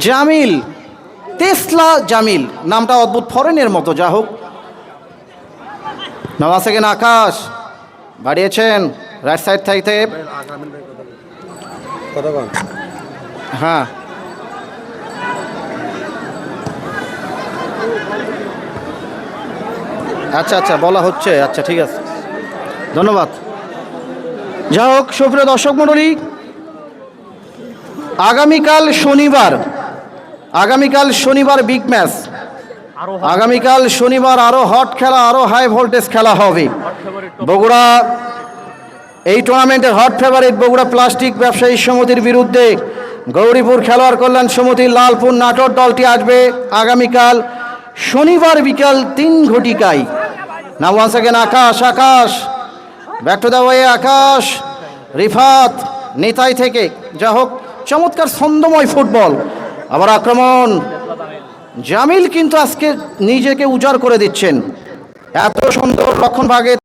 Jamil, Tesla Jamil নামটা অদ্ভুত ফরেনের মতো, যা হোক। নামাজ সেকেন্ড আকাশ বাড়িয়েছেন রাইট সাইড থেকে। হ্যাঁ, আচ্ছা আচ্ছা, বলা হচ্ছে, আচ্ছা ঠিক আছে, ধন্যবাদ। যা হোক, সুপ্রিয় দর্শক মণ্ডলী, আগামীকাল শনিবার বিগ ম্যাচ। আগামীকাল শনিবার আরো হট খেলা, আরো হাই ভোল্টেজ খেলা হবে। বগুড়া এই টুর্নামেন্টের হট ফেভারিট বগুড়া প্লাস্টিক ব্যবসায়ী সমিতির বিরুদ্ধে গৌরীপুর খেলোয়াড় কল্যাণ সমিতির লালপুর নাটোর দলটি আসবে আগামীকাল শনিবার বিকাল 3 ঘটিকায়। Now once again Akash back to the way. Akash, Rifat নেতাই থেকে। যা হোক, চমৎকার ছন্দময় ফুটবল। আবার আক্রমণ, জামিল কিন্তু আজকে নিজেকে উজাড় করে দিচ্ছেন, এত সুন্দর লক্ষণ ভাগে।